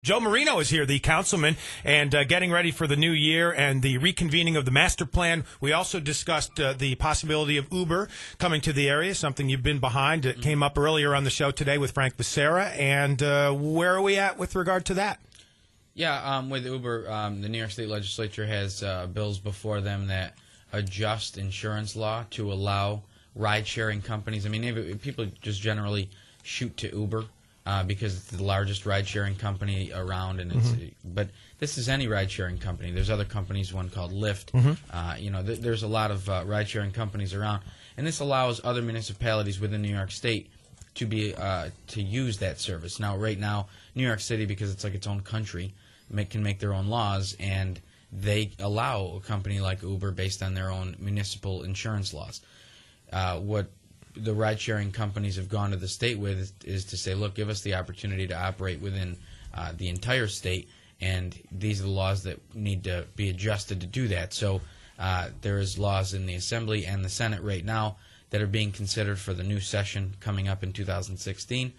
Joe Marino is here, the councilman, and getting ready for the new year and the reconvening of the master plan. We also discussed the possibility of Uber coming to the area, something you've been behind. It came up earlier on the show today with Frank Becerra. And where are we at with regard to that? Yeah, with Uber, the New York State Legislature has bills before them that adjust insurance law to allow ride-sharing companies. I mean, people just generally shoot to Uber. Because it's the largest ride-sharing company around, and but this is any ride-sharing company. There's other companies, one called Lyft. There's a lot of ride-sharing companies around, and this allows other municipalities within New York State to be to use that service. Now, right now, New York City, because it's like its own country, can make their own laws, and they allow a company like Uber based on their own municipal insurance laws. What the ride-sharing companies have gone to the state with is to say, look, give us the opportunity to operate within the entire state, and these are the laws that need to be adjusted to do that. So there is laws in the Assembly and the Senate right now that are being considered for the new session coming up in 2016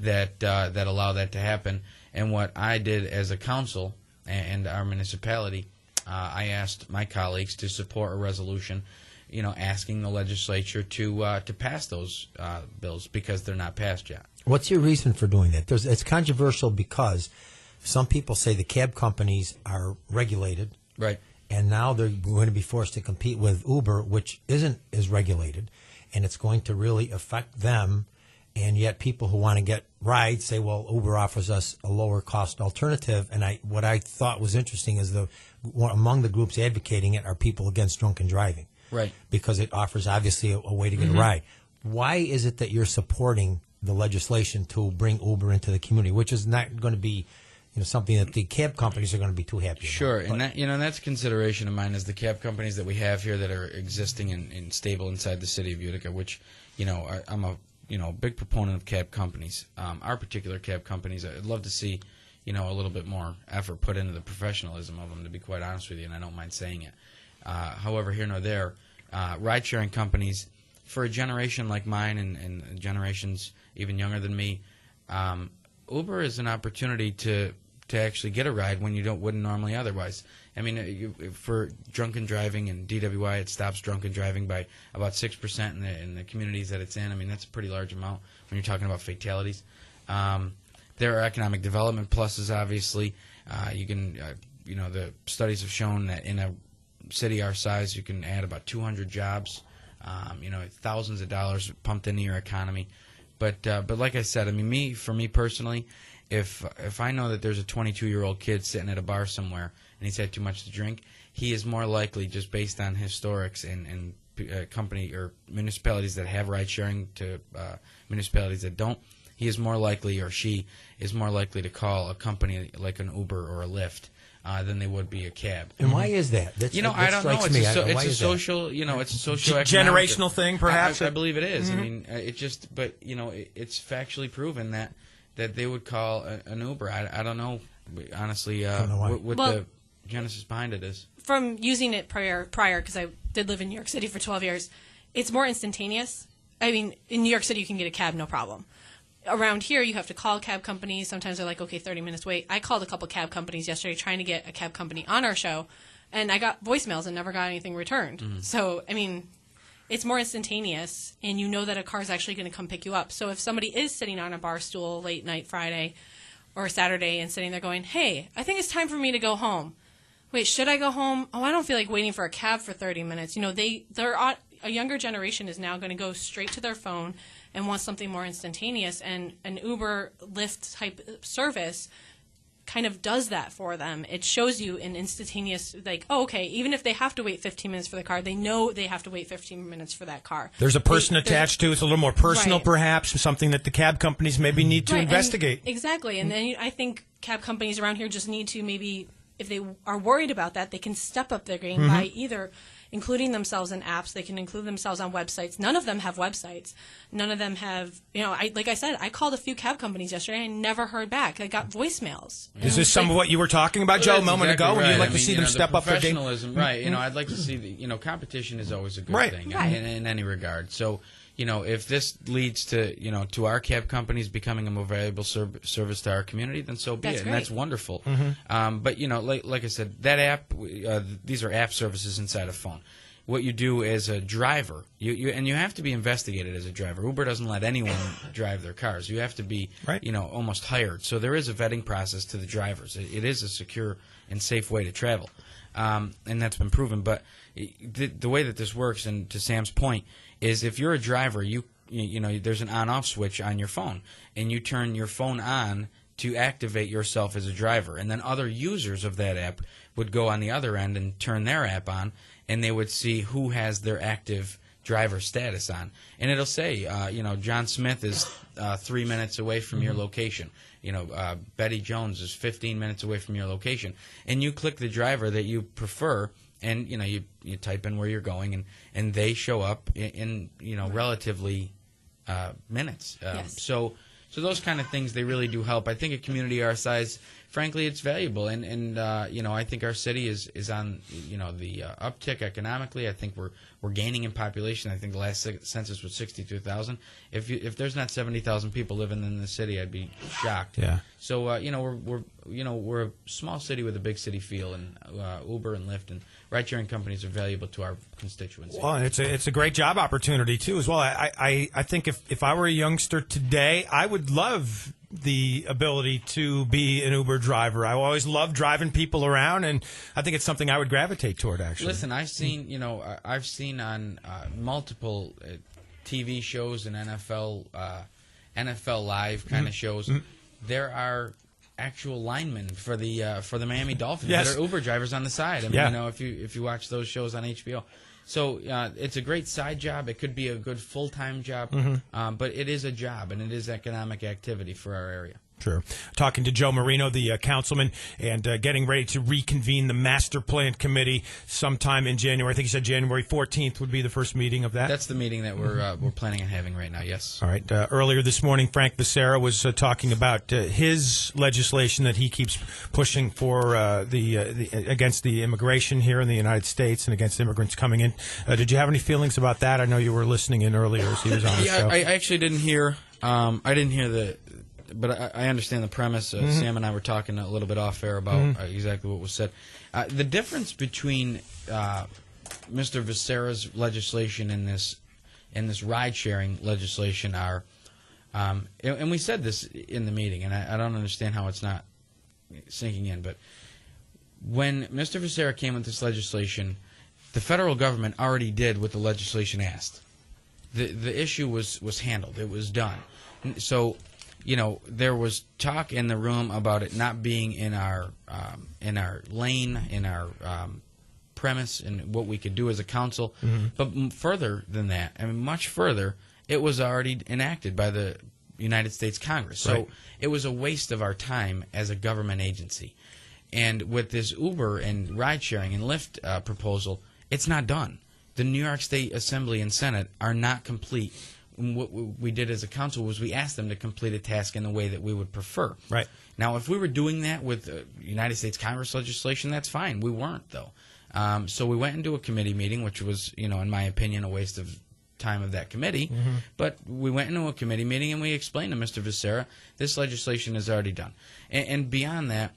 that allow that to happen. And what I did as a council and our municipality, I asked my colleagues to support a resolution asking the legislature to pass those bills because they're not passed yet. What's your reason for doing that? It's controversial because some people say the cab companies are regulated, right? And now they're going to be forced to compete with Uber, which isn't as regulated, and it's going to really affect them. And yet people who want to get rides say, well, Uber offers us a lower cost alternative. And what I thought was interesting is among the groups advocating it are people against drunken driving. Right. Because it offers, obviously, a way to get a ride. Why is it that you're supporting the legislation to bring Uber into the community, which is not going to be something that the cab companies are going to be too happy about? Sure, and that's a consideration of mine is the cab companies that we have here that are existing and stable inside the city of Utica, which, I'm a big proponent of cab companies. Our particular cab companies, I'd love to see, a little bit more effort put into the professionalism of them, to be quite honest with you, and I don't mind saying it. However, here nor there, ride-sharing companies, for a generation like mine and generations even younger than me, Uber is an opportunity to actually get a ride when you wouldn't normally otherwise. I mean, for drunken driving and DWI, it stops drunken driving by about 6% in the communities that it's in. I mean, that's a pretty large amount when you're talking about fatalities. There are economic development pluses, obviously. You can, the studies have shown that in a city our size, you can add about 200 jobs, thousands of dollars pumped into your economy. But like I said, I mean, for me personally, if I know that there's a 22-year-old kid sitting at a bar somewhere and he's had too much to drink, he is more likely, just based on historics and company or municipalities that have ride sharing to municipalities that don't, he is more likely, or she is more likely to call a company like an Uber or a Lyft than they would be a cab. And why is that? I don't know. It's a social, it's a social generational thing, perhaps. I believe it is. I mean, it's factually proven that they would call an Uber. I don't know, honestly, what the genesis behind it is. From using it prior, because I did live in New York City for 12 years, it's more instantaneous. I mean, in New York City, you can get a cab, no problem. Around here, you have to call cab companies. Sometimes they're like, okay, 30 minutes wait. I called a couple cab companies yesterday trying to get a cab company on our show, and I got voicemails and never got anything returned. So, I mean, it's more instantaneous, and you know that a car is actually going to come pick you up. So if somebody is sitting on a bar stool late night Friday or Saturday and sitting there going, hey, I think it's time for me to go home. Wait, should I go home? Oh, I don't feel like waiting for a cab for 30 minutes. A younger generation is now going to go straight to their phone and want something more instantaneous, and an Uber, Lyft type service kind of does that for them. It shows you an instantaneous, like, oh, okay, even if they have to wait 15 minutes for the car, they know they have to wait 15 minutes for that car. There's a person attached to it. It's a little more personal, right. Perhaps, something that the cab companies maybe need to investigate. Exactly, and then I think cab companies around here just need to maybe, if they are worried about that, they can step up their game by either including themselves in apps. They can include themselves on websites. None of them have websites. None of them have, like I said, I called a few cab companies yesterday and never heard back. I got voicemails. Is this some of what you were talking about, Joe, a moment ago? Would you like to see them step up their game? Professionalism, right. I'd like to see competition is always a good thing in any regard. So, if this leads to, to our cab companies becoming a more valuable service to our community, then so be That's it. great. And that's wonderful. But, like I said, that app, these are app services inside a phone. What you do as a driver, you have to be investigated as a driver. Uber doesn't let anyone drive their cars. You have to be, Right. almost hired. So there is a vetting process to the drivers. It is a secure and safe way to travel, and that's been proven. But the way that this works, and to Sam's point, is if you're a driver, there's an on-off switch on your phone, and you turn your phone on to activate yourself as a driver, and then other users of that app would go on the other end and turn their app on, and they would see who has their active driver status on, and it'll say, John Smith is 3 minutes away from your location. Betty Jones is 15 minutes away from your location, and you click the driver that you prefer, and you type in where you're going, and they show up in relatively minutes. Yes. So those kind of things, they really do help. I think a community our size, frankly, it's valuable, and I think our city is on the uptick economically. I think we're gaining in population. I think the last census was 62,000. If there's not 70,000 people living in the city, I'd be shocked. Yeah. So we're a small city with a big city feel, and Uber and Lyft and ride-sharing companies are valuable to our constituency. Well, and it's a great job opportunity too as well. I think if I were a youngster today, I would love the ability to be an Uber driver. I always loved driving people around, and I think it's something I would gravitate toward. Actually, listen, I've seen on multiple TV shows and NFL Live kind of shows. There are actual linemen for the Miami Dolphins Yes. that are Uber drivers on the side. I mean, Yeah. if you watch those shows on HBO. So it's a great side job. It could be a good full-time job, but it is a job, and it is economic activity for our area. Sure. Talking to Joe Marino, the councilman, and getting ready to reconvene the master plan committee sometime in January. I think he said January 14th would be the first meeting of that. That's the meeting that we're planning on having right now. Yes. All right. Earlier this morning, Frank Becerra was talking about his legislation that he keeps pushing for against the immigration here in the United States and against immigrants coming in. Did you have any feelings about that? I know you were listening in earlier as he was on the show. I actually didn't hear. But I understand the premise. Sam and I were talking a little bit off air about exactly what was said. The difference between Mr. Becerra's legislation and this ride-sharing legislation are, and we said this in the meeting, and I don't understand how it's not sinking in, but when Mr. Becerra came with this legislation, the federal government already did what the legislation asked. The issue was handled. It was done. So, there was talk in the room about it not being in our lane, in our premise, and what we could do as a council. But further than that, much further, it was already enacted by the United States Congress. So it was a waste of our time as a government agency. And with this Uber and ride-sharing and Lyft proposal, it's not done. The New York State Assembly and Senate are not complete. What we did as a council was we asked them to complete a task in the way that we would prefer. Right. Now, if we were doing that with United States Congress legislation, that's fine. We weren't, though. So we went into a committee meeting, which was, in my opinion, a waste of time of that committee. But we went into a committee meeting and we explained to Mr. Becerra, this legislation is already done. And beyond that,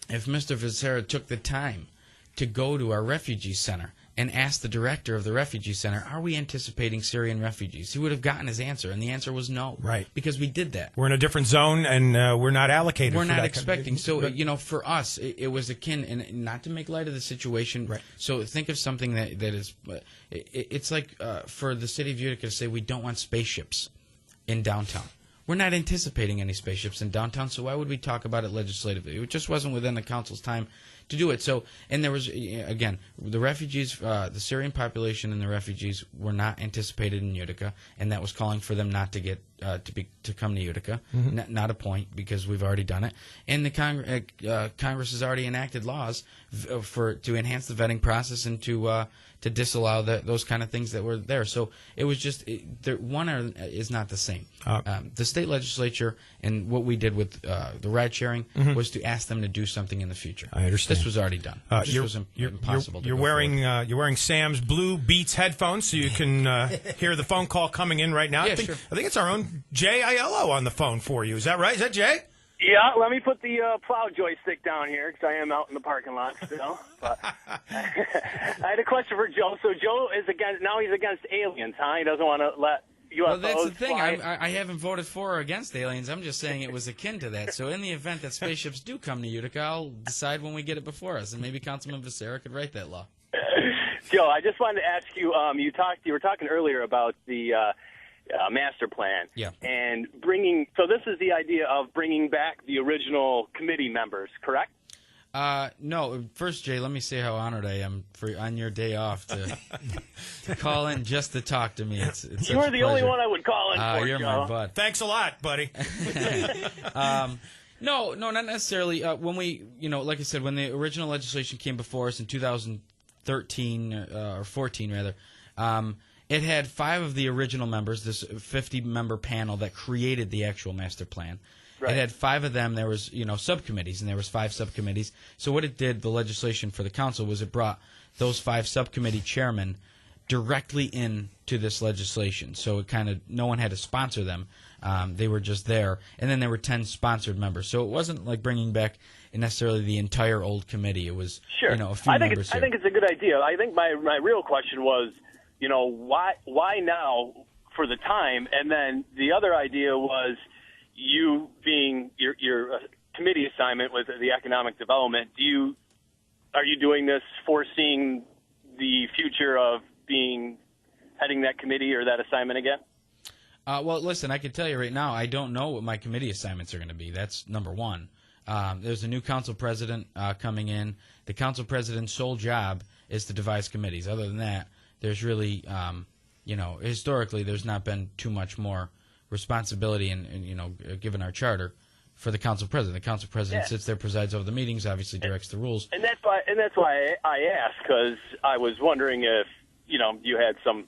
if Mr. Becerra took the time to go to our refugee center and asked the director of the refugee center, are we anticipating Syrian refugees? He would have gotten his answer, and the answer was no. Right. Because we did that. We're in a different zone, and we're not allocated We're for not that expecting. kind of- So, for us, it was akin, and not to make light of the situation. Right. So think of something that is, it's like for the city of Utica to say we don't want spaceships in downtown. We're not anticipating any spaceships in downtown, so why would we talk about it legislatively? It just wasn't within the council's time to do it. So, and there was, again, the refugees, the Syrian population and the refugees were not anticipated in Utica, and that was calling for them not to get to come to Utica. Not a point, because we've already done it. And the Congress has already enacted laws to enhance the vetting process and to disallow those kind of things that were there. So it was just one is not the same. The state state legislature, and what we did with the ride sharing was to ask them to do something in the future. I understand. This was already done. It just was impossible. You're wearing Sam's Blue Beats headphones, so you can hear the phone call coming in right now. Yeah, I think it's our own Jay Aiello on the phone for you. Is that right? Is that Jay? Yeah, let me put the plow joystick down here because I am out in the parking lot still. But I had a question for Joe. So Joe is he's against aliens, huh? He doesn't want to let UFOs Well, that's the thing. fly. I haven't voted for or against aliens. I'm just saying it was akin to that. So in the event that spaceships do come to Utica, I'll decide when we get it before us, and maybe Councilman Becerra could write that law. Joe, I just wanted to ask you. You were talking earlier about the master plan. Yeah. And bringing. So this is the idea of bringing back the original committee members, correct? No. First, Jay, let me say how honored I am on your day off to call in just to talk to me. It's You were the only one I would call in for, You're Joe. my bud. Thanks a lot, buddy. No, not necessarily. When we, like I said, when the original legislation came before us in 2013 or 14 rather, it had 5 of the original members, this 50-member panel that created the actual master plan. Right. It had 5 of them. There was, subcommittees, and there was 5 subcommittees. So what it did, the legislation for the council, was it brought those 5 subcommittee chairmen directly into this legislation. So it no one had to sponsor them. They were just there. And then there were 10 sponsored members. So it wasn't like bringing back necessarily the entire old committee. It was, Sure. a few members I think it's a good idea. I think my real question was, why now for the time? And then the other idea was you being your committee assignment with the economic development. Are you doing this foreseeing the future of heading that committee or that assignment again? Well, listen, I can tell you right now, I don't know what my committee assignments are going to be. That's number one. There's a new council president coming in. The council president's sole job is to devise committees. Other than that, there's really, historically, there's not been too much more responsibility and given our charter for the council president. The council president sits there, presides over the meetings, obviously directs the rules. And that's why I asked, because I was wondering if you had some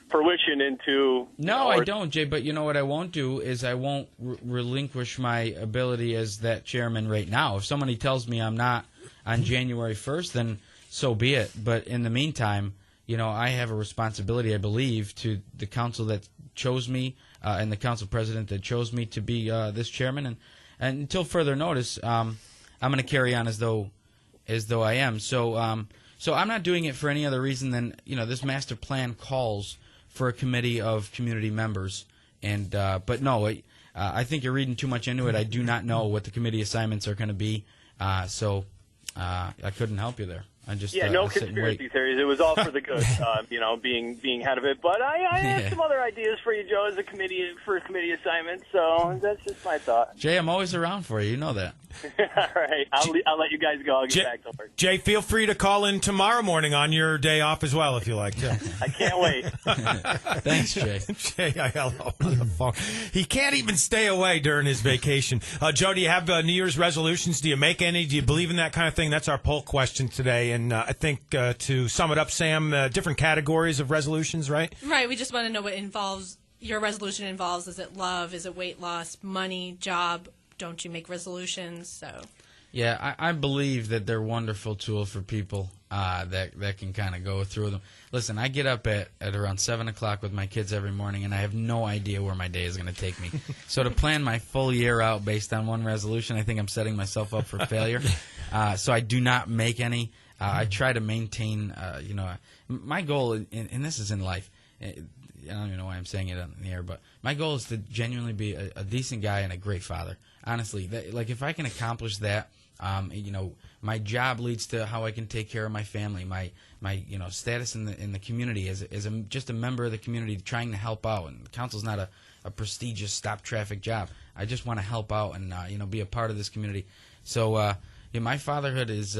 fruition into. No, I don't, Jay. But you know what I won't do is I won't relinquish my ability as that chairman right now. If somebody tells me I'm not on January 1st, then so be it. But in the meantime, I have a responsibility, I believe, to the council that chose me and the council president that chose me to be this chairman. And until further notice, I'm going to carry on as though I am. So I'm not doing it for any other reason than this master plan calls for a committee of community members. And but no, I think you're reading too much into it. I do not know what the committee assignments are going to be, so I couldn't help you there. I just no I sit and conspiracy wait. theories. It was all for the good, being head of it. But I have some other ideas for you, Joe, as a committee assignment. So that's just my thought. Jay, I'm always around for you. You know that. All right, I'll let you guys go. I'll get back to work. Jay, feel free to call in tomorrow morning on your day off as well if you like to. I can't wait. Thanks, Jay. Jay Aiello on the phone. He can't even stay away during his vacation. Joe, do you have New Year's resolutions? Do you make any? Do you believe in that kind of thing? That's our poll question today. And I think to sum it up, Sam, different categories of resolutions, right? Right. We just want to know what your resolution involves. Is it love? Is it weight loss? Money? Job? Don't you make resolutions? So. Yeah, I believe that they're a wonderful tool for people that can kind of go through them. Listen, I get up at around 7 o'clock with my kids every morning, and I have no idea where my day is going to take me. So to plan my full year out based on one resolution, I think I'm setting myself up for failure. So I do not make any. I try to maintain, my goal, and this is in life, I don't even know why I'm saying it on the air, but my goal is to genuinely be a decent guy and a great father. Honestly, if I can accomplish that, my job leads to how I can take care of my family, my status in the community as just a member of the community trying to help out. And the council's not a prestigious stop traffic job. I just want to help out and be a part of this community. So my fatherhood is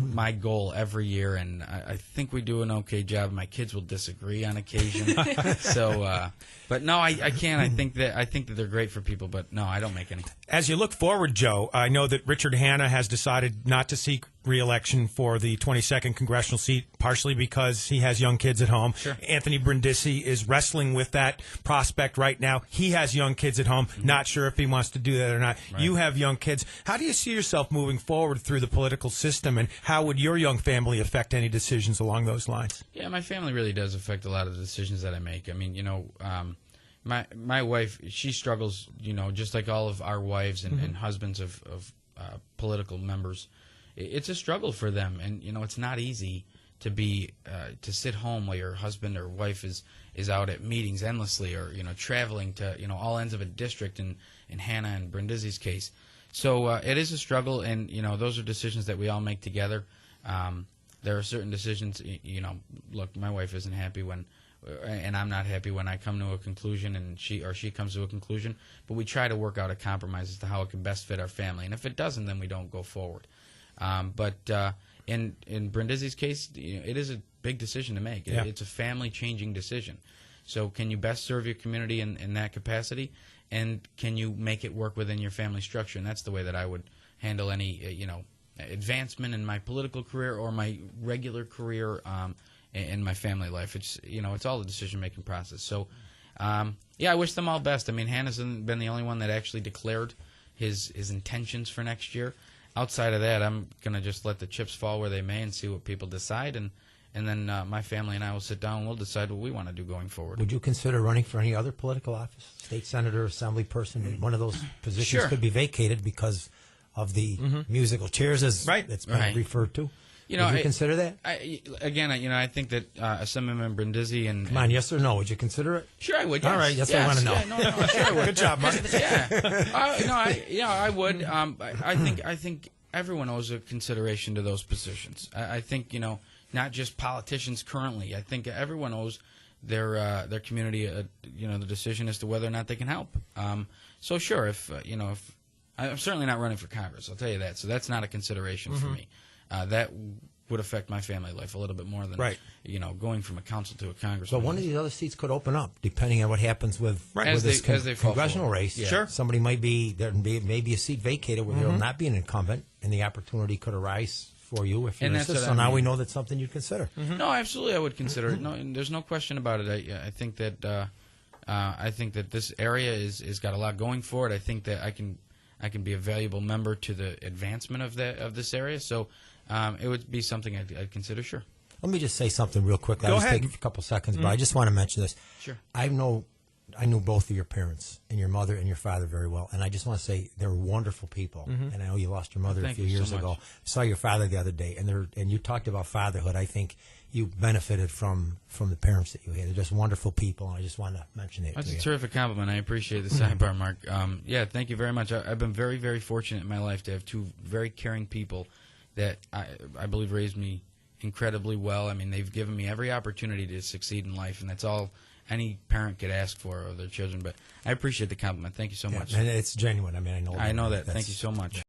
my goal every year, and I think we do an okay job. My kids will disagree on occasion, but no, I can't. I think that they're great for people, but no, I don't make any. As you look forward, Joe, I know that Richard Hanna has decided not to seek re-election for the 22nd congressional seat, partially because he has young kids at home. Sure. Anthony Brindisi is wrestling with that prospect right now. He has young kids at home, not sure if he wants to do that or not. Right. You have young kids. How do you see yourself moving forward through the political system, and how would your young family affect any decisions along those lines? Yeah, my family really does affect a lot of the decisions that I make. I mean, my wife, she struggles, just like all of our wives and husbands of political members. It's a struggle for them, and it's not easy to be to sit home while your husband or wife is out at meetings endlessly, or traveling to all ends of a district in Hannah and Brindisi's case. So it is a struggle, and those are decisions that we all make together. There are certain decisions, look, my wife isn't happy when, and I'm not happy when I come to a conclusion, and she comes to a conclusion. But we try to work out a compromise as to how it can best fit our family, and if it doesn't, then we don't go forward. But in Brindisi's case, it is a big decision to make. Yeah. It's a family-changing decision. So can you best serve your community in that capacity, and can you make it work within your family structure? And that's the way that I would handle any advancement in my political career or my regular career in my family life. It's all a decision-making process. So I wish them all best. I mean, Hannah's been the only one that actually declared his intentions for next year. Outside of that, I'm going to just let the chips fall where they may and see what people decide, and then my family and I will sit down and we'll decide what we want to do going forward. Would you consider running for any other political office? State senator, assembly person? One of those positions Sure. could be vacated because of the musical chairs, as it's been Right. referred to. Would you consider that? I think that Assemblyman Brindisi and Come on, yes or no? Would you consider it? Sure, I would. Yes. All right, that's yes. what I want to know. Yeah, no, sure I would. Good job, Mark. I would. I think everyone owes a consideration to those positions. I think not just politicians currently. I think everyone owes their community the decision as to whether or not they can help. So sure, if I'm certainly not running for Congress, I'll tell you that. So that's not a consideration for me. That would affect my family life a little bit more than going from a council to a congressman. But one of these other seats could open up, depending on what happens with As this they fall congressional forward. race. Yeah. Sure. Somebody might be there, may be a seat vacated where there will not be an incumbent, and the opportunity could arise for you if you're And a that's citizen. what So I now we mean. know that's something you'd consider. No, absolutely, I would consider it. No, and there's no question about it. I think that this area is got a lot going for it. I think that I can be a valuable member to the advancement of this area. So it would be something I'd consider. Sure. Let me just say something real quick. Go I'll just ahead. take a couple seconds, but I just want to mention this. Sure. I knew both of your parents, and your mother and your father, very well, and I just want to say they're wonderful people. And I know you lost your mother a Thank few you so years much. ago. I saw your father the other day, and you talked about fatherhood. I think you benefited from the parents that you had. They're just wonderful people, and I just want to mention that That's to a you. terrific compliment. I appreciate the sidebar, Mark. Thank you very much. I've been very, very fortunate in my life to have two very caring people that I believe raised me incredibly well. I mean, they've given me every opportunity to succeed in life, and that's all any parent could ask for of their children. But I appreciate the compliment. Thank you so much. And it's genuine. I mean, I know that. Thank you so much.